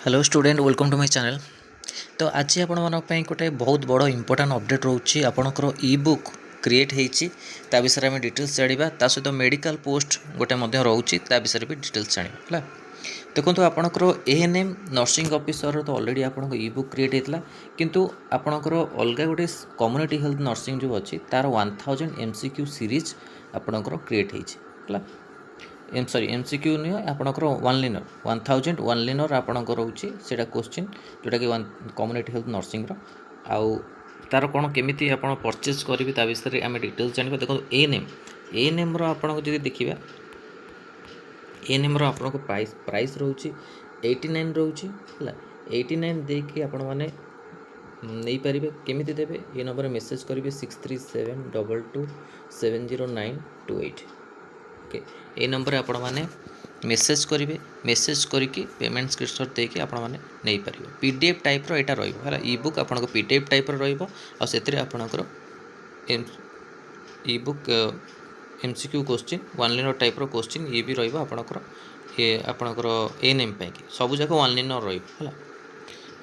Hello student welcome to my channel. तो आज आपण मानी गोटे बहुत बड़ इंपोर्टाट अपडेट रोचे आपणकर इ बुक क्रिएट होता विषय में डिटेल्स जाना सहित मेडिकल पोस्ट गोटे रोचे विषय भी डिटेल्स जाना है। देखो आपणकर एएनएम नर्सिंग ऑफिसर तो ऑलरेडी आपन इ बुक क्रिएट होता किंतु आपणकर अलग गोटे कम्युनिटी हेल्थ नर्सिंग जो अच्छी तार 1000 MCQ सीरीज आपणकर क्रिएट होता सॉरी MCQ नुह आपणकर वन लिनर 1000 वन लिनर आपणकर रोचे से क्वेश्चन जोटा कि कम्युनिटी हेल्थ नर्सिंग आउ तार कौन केमी आप परचेज करेंगे ता विषय आम डिटेल्स जाना। देखो एएनएम आपको जी देखा एएनएम आपको प्राइस रोचे 89 रोचे है 89 देखिए आपण मैंने नहीं पारे केमी देवे ये नंबर मेसेज करेंगे 6372270928 ओके ये नंबर आपण मैंने मेसेज करेंगे मेसेज करके पेमेंट स्क्रीनशॉट देके आपण मैंने नहीं पारे पीडीएफ टाइप रो एटा रहिबो है इ बुक आपन पीडीएफ टाइप रो रहिबो आ सेतिर आपनकर इ book MCQ question one liner type रो क्वेश्चन ये भी रहिबो आपनकर एएनएम पे सब जाक वन लाइनर रहिबो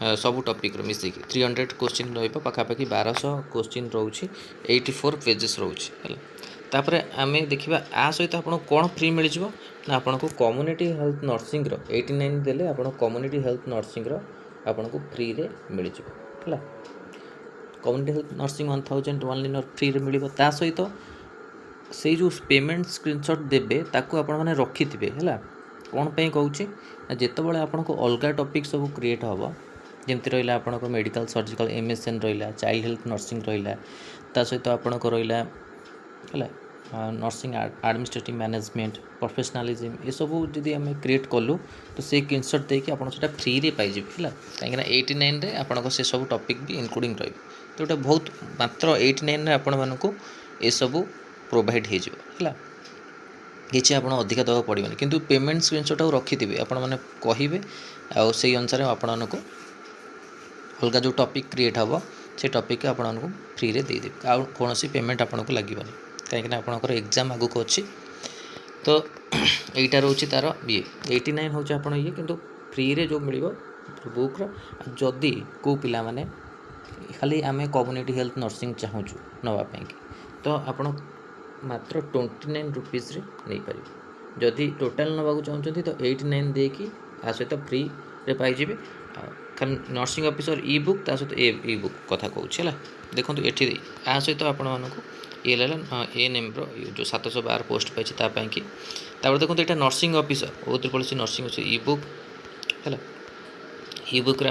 है सब टॉपिक रो मिसिकी 300 क्वेश्चन रहिबो पाखापाखि 1200 क्वेश्चन रोची 84 पेजेस रोची है। तापर आम देखा आ सहित आपको कौन फ्री मिल ना आपको कम्युनिटी हेल्थ नर्सिंग 89 देले आप कम्युनिटी हेल्थ नर्सिंग आपको फ्री रे मिल है community health nursing 1000 one linear free रे मिल सहित से जो पेमेंट स्क्रीनशॉट देबे ताकू आपण माने रखिथिबे है कौन पे कहूँ जितेबाला आपको अलग टॉपिक सब क्रिएट हम जमती रहा आपको मेडिकल सर्जिकल MSN रहा चाइल्ड हेल्थ नर्सिंग रहा सहित आपको रहा है नर्सिंग एडमिनिस्ट्रेटिव मैनेजमेंट प्रोफेशनलिज्म ये सब जदि आम क्रिएट कलु तो से स्क्रीनशॉट देके आप फ्री रे पाइबे है कहीं 89 रे आपको से सब टॉपिक भी इनक्लूडिंग रही तो गोटे बहुत मात्र 89 रे आपण मानक ये सब प्रोवाइड हो किसी आप अधिका देवा पड़े किंतु पेमेंट स्क्रीनशॉट रखिथे आपण मैंने कहे आउ से अनुसार आपण अलग जो टॉपिक क्रिएट हम से टॉपिक आपको फ्री रे देदेवे आउ कौन पेमेंट आपको लगे कहीं आपंकर एग्जाम आगु को अच्छी तो यहीटा रोचे तार ये 89 हूँ आप ये कि फ्री रे जो मिल बुक रदि को पिला माने खाली आम कम्युनिटी हेल्थ नर्सिंग चाहूँ नापी तो आप मात्र 29 रुपीस नहीं पारे जदि टोटाल नवाक चाहते तो 89 देकी आ सहित फ्री रे पाइबे खाली नर्सिंग ऑफिसर इ बुक ता सहित इ बुक कथा कहूँ देखो ये आ सहित आपण मानक ये एएनएम जो 712 पोस्ट पाई कि देखो यहाँ नर्सिंग ऑफिसर बहुत पड़े नर्सिंग ऑफिसर इ बुक है इ बुक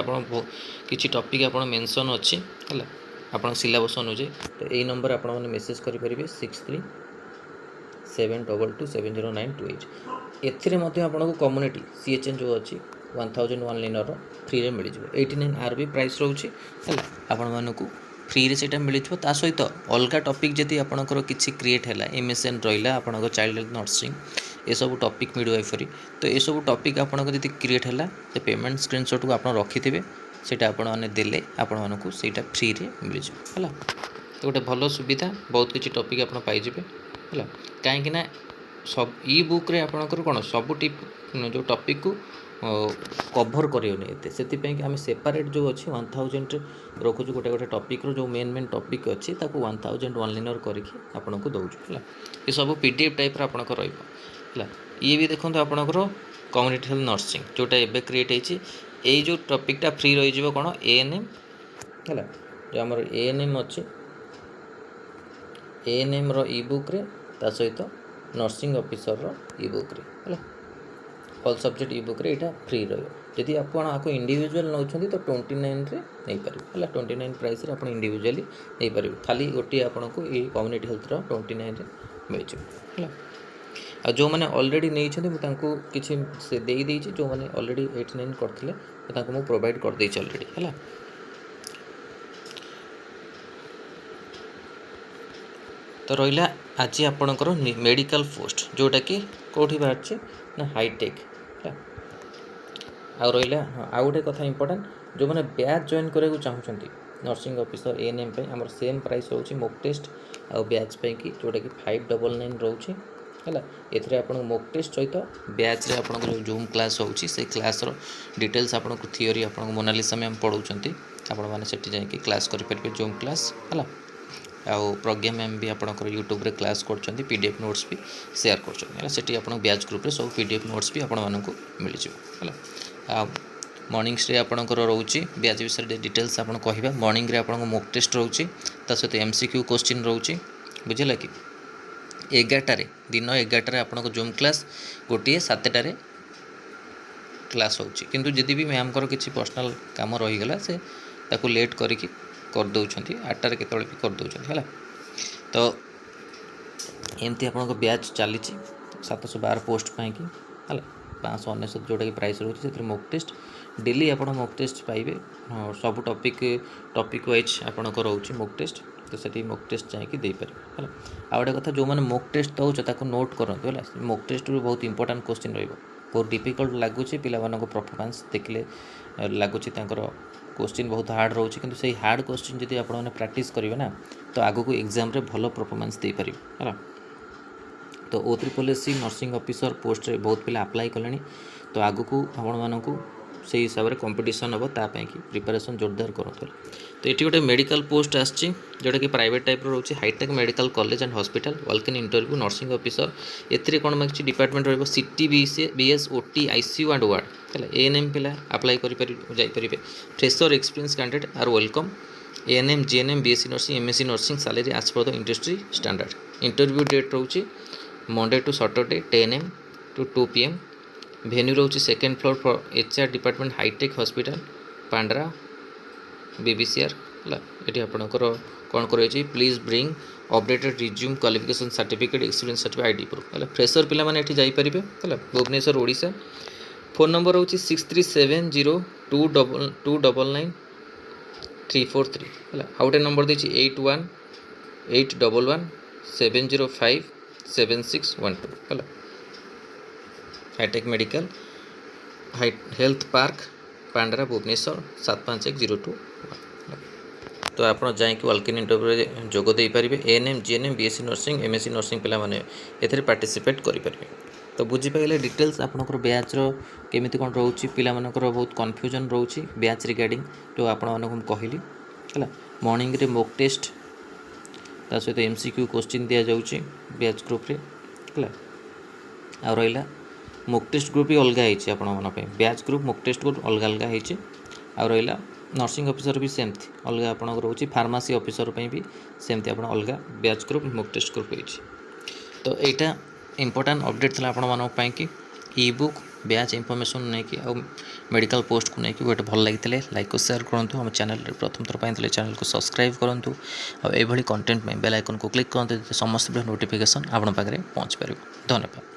किसी टॉपिक आप मेंशन अच्छी है आप सिलेबस अनुजाई तो यही नंबर आप मेसेज करेंगे 6372270928 एथिरे आपको कम्युनिटी CHN जो अच्छी 1000 वन लिनर फ्री रे मिल 89 आर भी प्राइस रोचे है आपण फ्री रे सेटा मिल सहित अलग टॉपिक जदि आपंकर किसी क्रिएट है MSN रहा आपंकर चाइल्ड हेल्थ नर्सिंग ये सब टॉपिक मिडवाइफरी तो ये सब टॉपिक आपंकर जब क्रिएट है तो पेमेंट स्क्रीनशॉट को आप रखिथे सेटा आपने देले आपण मानक सेटा फ्री रे मिल है तो गोटे भल सुविधा बहुत किसी टॉपिक आप पाइबे है कहीं सब इ बुक रे आपणकर कौन सब टिप जो टॉपिक को कभर करेनि एत से आम सेपरेट जो अच्छी 1000 रखुच गोटे गोटे टॉपिक रो जो मेन टॉपिक अच्छी 1000 वन लिनर करके आपन को दौचु है ये सब PDF टाइप आपंकर रहा ये भी देखो आपंकर कम्युनिटी हेल्थ नर्सिंग जोटा एवं क्रिएट होती जो टॉपिकटा फ्री रही कौन ANM है जो आम ANM अच्छे ANM इ बुक रे ता सहित नर्सिंग ऑफिसर इ बुक रे है ऑल सब्जेक्ट इ बुक रे एटा फ्री रही जदि आपको इंडिविजुअल नौ तो 29 रे नहीं पारे है 29 प्राइस रे आप इंडिविजुअली नहीं पारे खाली गोटे आपको ये कम्युनिटी हेल्थ 29 रे मिल है आ जो मैंने ऑलरेडी नहीं किसी से दे जो मैंने ऑलरेडी 89 करते तो प्रोवाइड कर देती ऑलरेडी है तो रहा आज आपणकर मेडिकल पोस्ट जोटा कि कौटी बाहर ना हाईटेक है आ रहा आउ गोटे कथा इंपोर्टेंट जो मैंने बैच जॉइन कराया चाहूँगी नर्सिंग ऑफिसर ANM आमर सेम प्राइस रोचे मॉक टेस्ट आउ बैच पे कि जोटा कि 599 रोचे है एथिरे आपन मॉक टेस्ट सहित बैच रे आपन जो जूम क्लास होउची से क्लास रो डिटेल्स आपन को थियोरी आपन मोनालिसा मैम पढौचंती आपण माने सेठी जाय कि क्लास करि परबे जूम क्लास है आउ प्रज्ञा मैम भी आपंकर यूट्यूब रे क्लास कर पीडीएफ नोट्स भी शेयर कर सेठी आप बैच ग्रुप रे सब पीडीएफ नोट्स भी आपण मानक मिल जाए मॉर्निंग्स रे आपणकर रोचे बैच विषय डिटेल्स आपन कहबा मॉर्निंग रे आपन मॉक टेस्ट रोचे ता सहित एमसीक्यू क्वेश्चन रोचे बुझिला कि 11 दिन 11 आपन जूम क्लास गोटे 7 क्लास होची किंतु जदि भी मैम को किसी पर्सनल काम रहीगला से ताकू लेट करिकी कर दउछंती 8 केतले भी कर दउछंती हला तो एमती आपन बैच चली 712 पोस्ट पाई हला 599 जोटा कि प्राइस रोचे से मॉक टेस्ट डेली आपन मॉक टेस्ट पाइबे सब टॉपिक वाइज आपन को रोचे मॉक टेस्ट तो सेठी मॉक टेस्ट जाके दे पारे हला आ गोटे कथा जो माने मॉक टेस्ट दउछ ताको नोट करंतु हला मॉक टेस्ट रो बहुत इंपोर्टेंट क्वेश्चन रहइबो बहुत डिफिकल्ट लगुच पिला परफॉर्मेंस देखले लगुच क्वेश्चन बहुत हार्ड रोचे किंतु से हार्ड क्वेश्चन जदि आप प्रैक्टिस करेंगे ना तो आगो को एग्जाम रे भलो परफॉर्मेंस दे पारे है तो O3 नर्सिंग ऑफिसर पोस्ट रे बहुत पिला अप्लाई कले तो आगो को आपण मानक से हिसाब से कंपटीशन हम तापाई कि प्रिपरेशन जोरदार करते तो ये गोटे मेडिकल पोस्ट आसी जोटा कि प्राइवेट टाइप रोचे Hitech medical college and hospital walk in interview nursing officer एथिरे कौन मांगी डिपार्टमेंट रहिबो CT BS OT ICU and ward है एएनएम पिला अप्लाई करें fresher experience candidate are welcome ANM GNM BSc nursing MSc nursing salary as per the industry standard interview date रोचे Monday to Saturday 10 AM to 2 PM venue रोचे second floor for HR department Hitech hospital Pandra बीबीसीआर है ये आपंकर कौन कर please bring updated resume qualification certificate experience certificate ID proof है fresher पिला माने एठी जाई परिबे है भुवनेश्वर ओडिशा फोन नंबर होची 637022999343 है आउ गोटे नंबर देछि 818117057612 है hitech medical health park Pandra Bhubaneswar 75102 तो आप जाकि वॉक इन इंटरव्यू जोग दे पारे ANM GNM BSc nursing MSc nursing पिला माने एथिरे पार्टिसिपेट करि पारे तो बुझी पाइले डिटेल्स आपनकर बैच रो केमिति कोन रहउची पिला मानकर बहुत कन्फ्यूजन रहउची बैच रिगार्डिंग जो आपण मानकम कहली हला मॉर्निंग रे मॉक टेस्ट ता सहित एमसीक्यू क्वेश्चन दिया जाउची बैच ग्रुप रे हला आ रहिला मॉक टेस्ट ग्रुप भी अलग है आपण मन पे batch group mock test group अलग अलग है आ रहिला नर्सिंग ऑफिसर भी सेमती अलग आपन रोचे फार्मेसी ऑफिसर भी सेमती आप अलग batch group mock test group होती तो यहाँ इंपोर्टेंट अपडेट था आपण मानी कि ई बुक बैच इनफॉरमेशन नहीं कि मेडिकल पोस्ट को लेकिन गोटे भल लगी लाइक को शेयर करूँ हम चैनल प्रथम थर पाई चैनल को सब्सक्राइब करूँ और ये कंटेंट में बेल आइकन को क्लिक करते समस्त नोटिफिकेशन आपण पाखे पहुँच पार धन्यवाद।